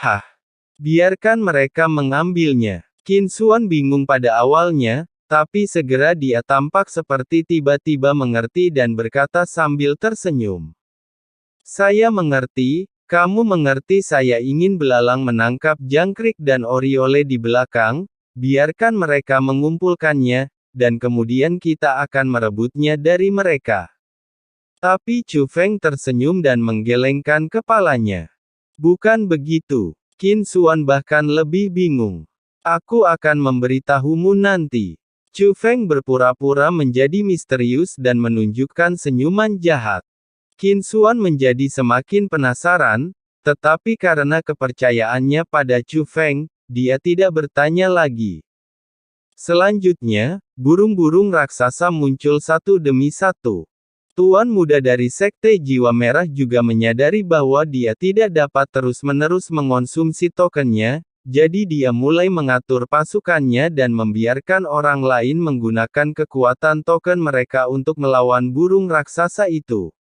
Hah, biarkan mereka mengambilnya. Qin Xuan bingung pada awalnya, tapi segera dia tampak seperti tiba-tiba mengerti dan berkata sambil tersenyum. Saya mengerti, kamu mengerti saya ingin belalang menangkap jangkrik dan oriole di belakang, biarkan mereka mengumpulkannya, dan kemudian kita akan merebutnya dari mereka. Tapi Chu Feng tersenyum dan menggelengkan kepalanya. Bukan begitu. Qin Xuan bahkan lebih bingung. Aku akan memberitahumu nanti. Chu Feng berpura-pura menjadi misterius dan menunjukkan senyuman jahat. Qin Xuan menjadi semakin penasaran, tetapi karena kepercayaannya pada Chu Feng, dia tidak bertanya lagi. Selanjutnya, burung-burung raksasa muncul satu demi satu. Tuan muda dari Sekte Jiwa Merah juga menyadari bahwa dia tidak dapat terus-menerus mengonsumsi tokennya, jadi dia mulai mengatur pasukannya dan membiarkan orang lain menggunakan kekuatan token mereka untuk melawan burung raksasa itu.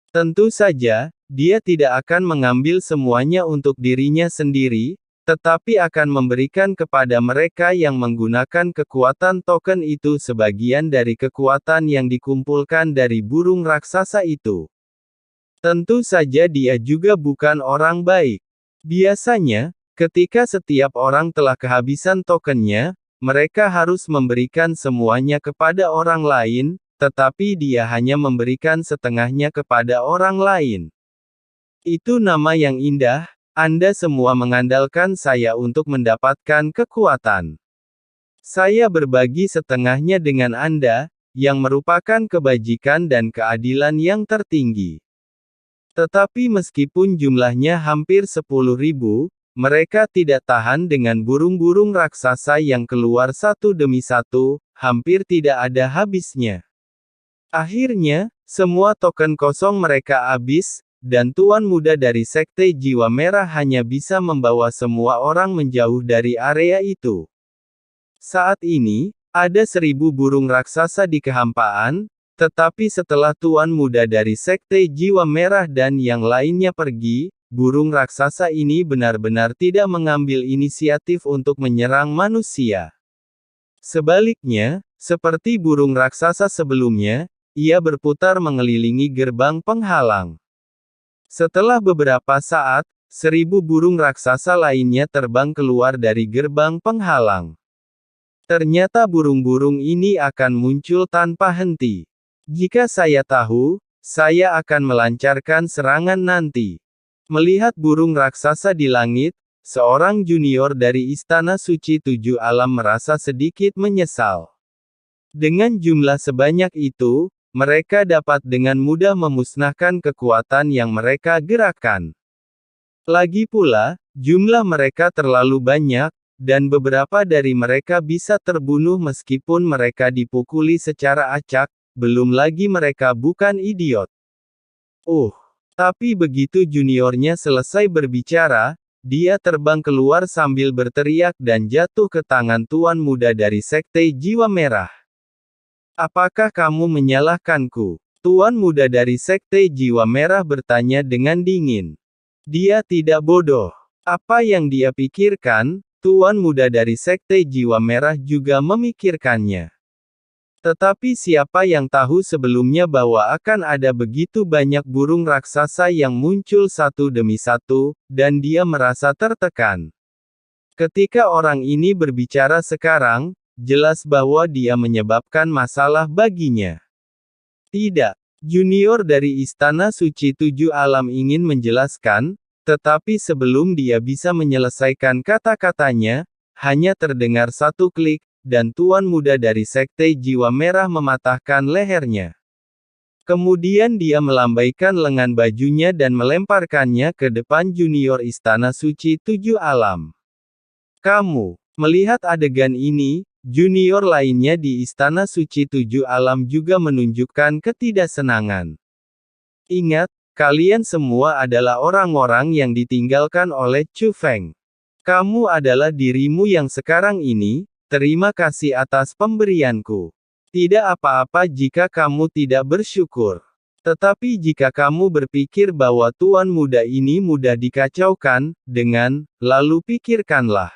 Tentu saja, dia tidak akan mengambil semuanya untuk dirinya sendiri, tetapi akan memberikan kepada mereka yang menggunakan kekuatan token itu sebagian dari kekuatan yang dikumpulkan dari burung raksasa itu. Tentu saja dia juga bukan orang baik. Biasanya, ketika setiap orang telah kehabisan tokennya, mereka harus memberikan semuanya kepada orang lain, tetapi dia hanya memberikan setengahnya kepada orang lain. Itu nama yang indah. Anda semua mengandalkan saya untuk mendapatkan kekuatan. Saya berbagi setengahnya dengan Anda, yang merupakan kebajikan dan keadilan yang tertinggi. Tetapi meskipun jumlahnya hampir 10.000, mereka tidak tahan dengan burung-burung raksasa yang keluar satu demi satu, hampir tidak ada habisnya. Akhirnya, semua token kosong mereka habis, dan Tuan Muda dari Sekte Jiwa Merah hanya bisa membawa semua orang menjauh dari area itu. Saat ini, ada 1.000 burung raksasa di kehampaan, tetapi setelah Tuan Muda dari Sekte Jiwa Merah dan yang lainnya pergi, burung raksasa ini benar-benar tidak mengambil inisiatif untuk menyerang manusia. Sebaliknya, seperti burung raksasa sebelumnya, ia berputar mengelilingi gerbang penghalang. Setelah beberapa saat, 1.000 burung raksasa lainnya terbang keluar dari gerbang penghalang. Ternyata burung-burung ini akan muncul tanpa henti. Jika saya tahu, saya akan melancarkan serangan nanti. Melihat burung raksasa di langit, seorang junior dari Istana Suci Tujuh Alam merasa sedikit menyesal. Dengan jumlah sebanyak itu, mereka dapat dengan mudah memusnahkan kekuatan yang mereka gerakkan. Lagi pula, jumlah mereka terlalu banyak, dan beberapa dari mereka bisa terbunuh meskipun mereka dipukuli secara acak, belum lagi mereka bukan idiot. Tapi begitu juniornya selesai berbicara, dia terbang keluar sambil berteriak dan jatuh ke tangan Tuan Muda dari Sekte Jiwa Merah. Apakah kamu menyalahkanku? Tuan Muda dari Sekte Jiwa Merah bertanya dengan dingin. Dia tidak bodoh. Apa yang dia pikirkan, Tuan Muda dari Sekte Jiwa Merah juga memikirkannya. Tetapi siapa yang tahu sebelumnya bahwa akan ada begitu banyak burung raksasa yang muncul satu demi satu, dan dia merasa tertekan. Ketika orang ini berbicara sekarang, jelas bahwa dia menyebabkan masalah baginya. Tidak. Junior dari Istana Suci Tujuh Alam ingin menjelaskan, tetapi sebelum dia bisa menyelesaikan kata-katanya, hanya terdengar satu klik, dan Tuan Muda dari Sekte Jiwa Merah mematahkan lehernya. Kemudian dia melambaikan lengan bajunya dan melemparkannya ke depan junior Istana Suci Tujuh Alam. Kamu, melihat adegan ini, junior lainnya di Istana Suci Tujuh Alam juga menunjukkan ketidaksenangan. Ingat, kalian semua adalah orang-orang yang ditinggalkan oleh Chu Feng. Kamu adalah dirimu yang sekarang ini, terima kasih atas pemberianku. Tidak apa-apa jika kamu tidak bersyukur. Tetapi jika kamu berpikir bahwa tuan muda ini mudah dikacaukan, lalu pikirkanlah.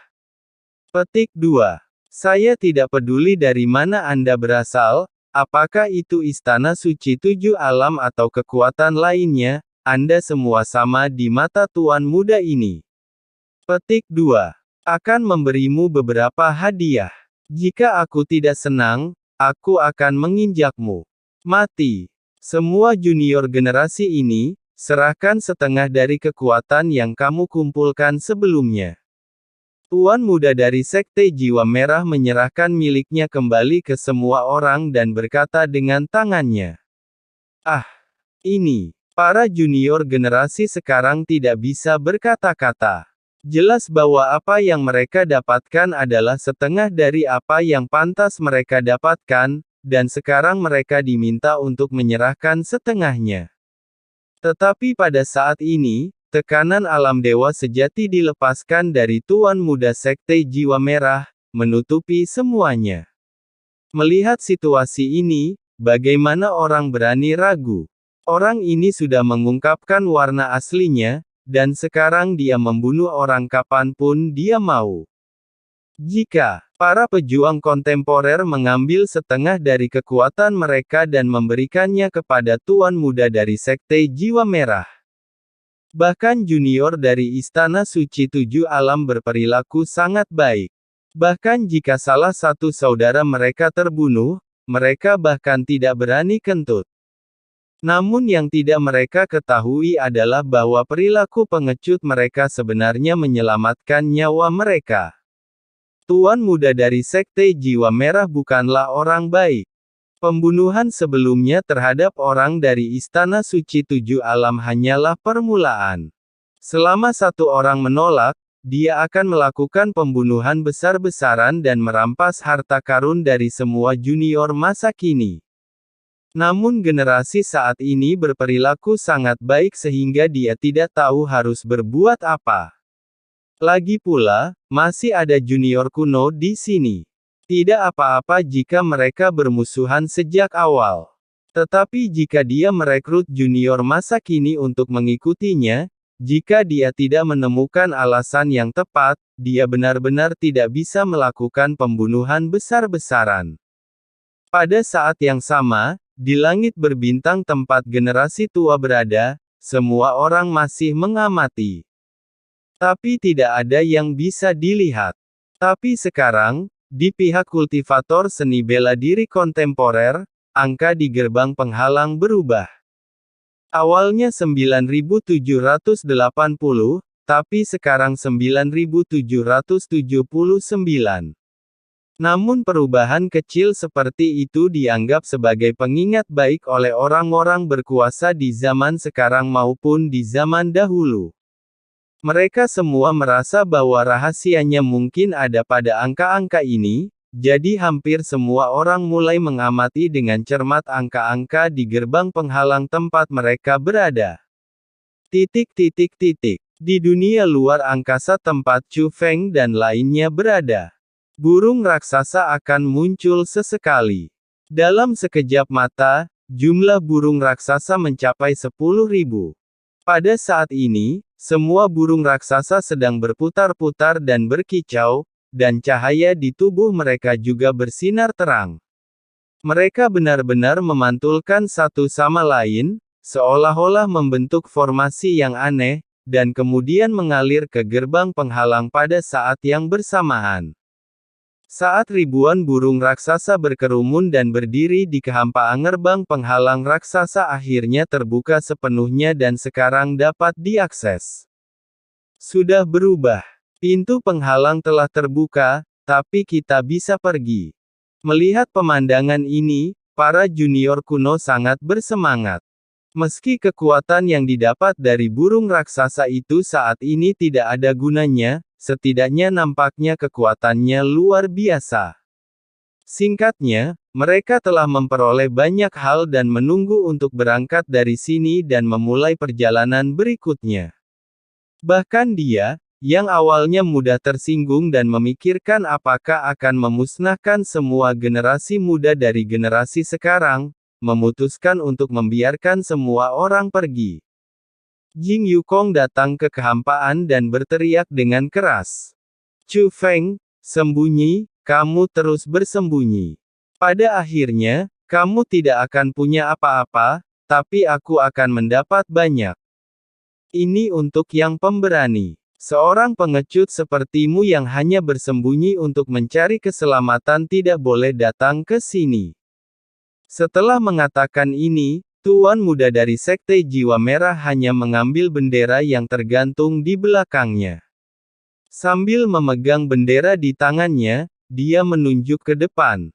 Petik 2. Saya tidak peduli dari mana Anda berasal, apakah itu Istana Suci Tujuh Alam atau kekuatan lainnya, Anda semua sama di mata tuan muda ini. Petik 2. Akan memberimu beberapa hadiah. Jika aku tidak senang, aku akan menginjakmu. Mati. Semua junior generasi ini, serahkan setengah dari kekuatan yang kamu kumpulkan sebelumnya. Tuan muda dari Sekte Jiwa Merah menyerahkan miliknya kembali ke semua orang dan berkata dengan tangannya. Ah, ini. Para junior generasi sekarang tidak bisa berkata-kata. Jelas bahwa apa yang mereka dapatkan adalah setengah dari apa yang pantas mereka dapatkan, dan sekarang mereka diminta untuk menyerahkan setengahnya. Tetapi pada saat ini, tekanan alam dewa sejati dilepaskan dari Tuan Muda Sekte Jiwa Merah, menutupi semuanya. Melihat situasi ini, bagaimana orang berani ragu? Orang ini sudah mengungkapkan warna aslinya, dan sekarang dia membunuh orang kapanpun dia mau. Jika para pejuang kontemporer mengambil setengah dari kekuatan mereka dan memberikannya kepada Tuan Muda dari Sekte Jiwa Merah, bahkan junior dari Istana Suci Tujuh Alam berperilaku sangat baik. Bahkan jika salah satu saudara mereka terbunuh, mereka bahkan tidak berani kentut. Namun yang tidak mereka ketahui adalah bahwa perilaku pengecut mereka sebenarnya menyelamatkan nyawa mereka. Tuan muda dari Sekte Jiwa Merah bukanlah orang baik. Pembunuhan sebelumnya terhadap orang dari Istana Suci Tujuh Alam hanyalah permulaan. Selama satu orang menolak, dia akan melakukan pembunuhan besar-besaran dan merampas harta karun dari semua junior masa kini. Namun generasi saat ini berperilaku sangat baik sehingga dia tidak tahu harus berbuat apa. Lagi pula, masih ada junior kuno di sini. Tidak apa-apa jika mereka bermusuhan sejak awal. Tetapi jika dia merekrut junior masa kini untuk mengikutinya, jika dia tidak menemukan alasan yang tepat, dia benar-benar tidak bisa melakukan pembunuhan besar-besaran. Pada saat yang sama, di langit berbintang tempat generasi tua berada, semua orang masih mengamati. Tapi tidak ada yang bisa dilihat. Tapi sekarang, di pihak kultivator seni bela diri kontemporer, angka di gerbang penghalang berubah. Awalnya 9.780, tapi sekarang 9.779. Namun perubahan kecil seperti itu dianggap sebagai pengingat baik oleh orang-orang berkuasa di zaman sekarang maupun di zaman dahulu. Mereka semua merasa bahwa rahasianya mungkin ada pada angka-angka ini, jadi hampir semua orang mulai mengamati dengan cermat angka-angka di gerbang penghalang tempat mereka berada. Di dunia luar angkasa tempat Chu Feng dan lainnya berada. Burung raksasa akan muncul sesekali. Dalam sekejap mata, jumlah burung raksasa mencapai 10.000. Pada saat ini, semua burung raksasa sedang berputar-putar dan berkicau, dan cahaya di tubuh mereka juga bersinar terang. Mereka benar-benar memantulkan satu sama lain, seolah-olah membentuk formasi yang aneh, dan kemudian mengalir ke gerbang penghalang pada saat yang bersamaan. Saat ribuan burung raksasa berkerumun dan berdiri di kehampaan gerbang penghalang raksasa akhirnya terbuka sepenuhnya dan sekarang dapat diakses. Sudah berubah. Pintu penghalang telah terbuka, tapi kita bisa pergi. Melihat pemandangan ini, para junior kuno sangat bersemangat. Meski kekuatan yang didapat dari burung raksasa itu saat ini tidak ada gunanya, setidaknya nampaknya kekuatannya luar biasa. Singkatnya, mereka telah memperoleh banyak hal dan menunggu untuk berangkat dari sini dan memulai perjalanan berikutnya. Bahkan dia, yang awalnya mudah tersinggung dan memikirkan apakah akan memusnahkan semua generasi muda dari generasi sekarang, memutuskan untuk membiarkan semua orang pergi. Jing Yukong datang ke kehampaan dan berteriak dengan keras. Chu Feng, sembunyi, kamu terus bersembunyi. Pada akhirnya, kamu tidak akan punya apa-apa, tapi aku akan mendapat banyak. Ini untuk yang pemberani. Seorang pengecut sepertimu yang hanya bersembunyi untuk mencari keselamatan tidak boleh datang ke sini. Setelah mengatakan ini, tuan muda dari Sekte Jiwa Merah hanya mengambil bendera yang tergantung di belakangnya. Sambil memegang bendera di tangannya, dia menunjuk ke depan.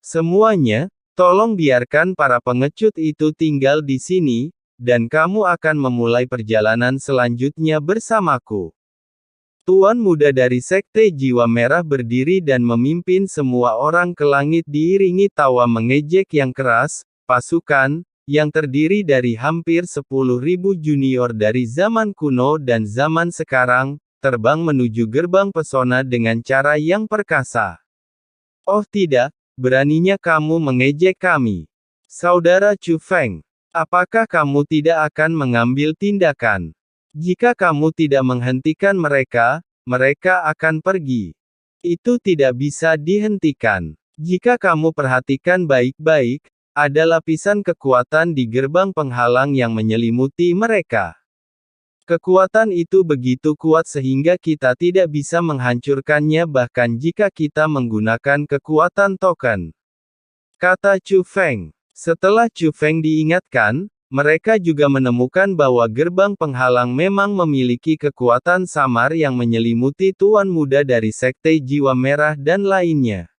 Semuanya, tolong biarkan para pengecut itu tinggal di sini, dan kamu akan memulai perjalanan selanjutnya bersamaku. Tuan muda dari Sekte Jiwa Merah berdiri dan memimpin semua orang ke langit diiringi tawa mengejek yang keras. Pasukan, yang terdiri dari hampir 10.000 junior dari zaman kuno dan zaman sekarang, terbang menuju gerbang pesona dengan cara yang perkasa. Oh tidak, beraninya kamu mengejek kami. Saudara Chu Feng, apakah kamu tidak akan mengambil tindakan? Jika kamu tidak menghentikan mereka, mereka akan pergi. Itu tidak bisa dihentikan. Jika kamu perhatikan baik-baik, ada lapisan kekuatan di gerbang penghalang yang menyelimuti mereka. Kekuatan itu begitu kuat sehingga kita tidak bisa menghancurkannya bahkan jika kita menggunakan kekuatan token. Kata Chu Feng. Setelah Chu Feng diingatkan, mereka juga menemukan bahwa gerbang penghalang memang memiliki kekuatan samar yang menyelimuti tuan muda dari Sekte Jiwa Merah dan lainnya.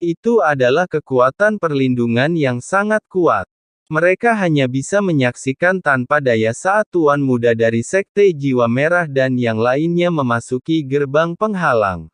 Itu adalah kekuatan perlindungan yang sangat kuat. Mereka hanya bisa menyaksikan tanpa daya saat tuan muda dari Sekte Jiwa Merah dan yang lainnya memasuki gerbang penghalang.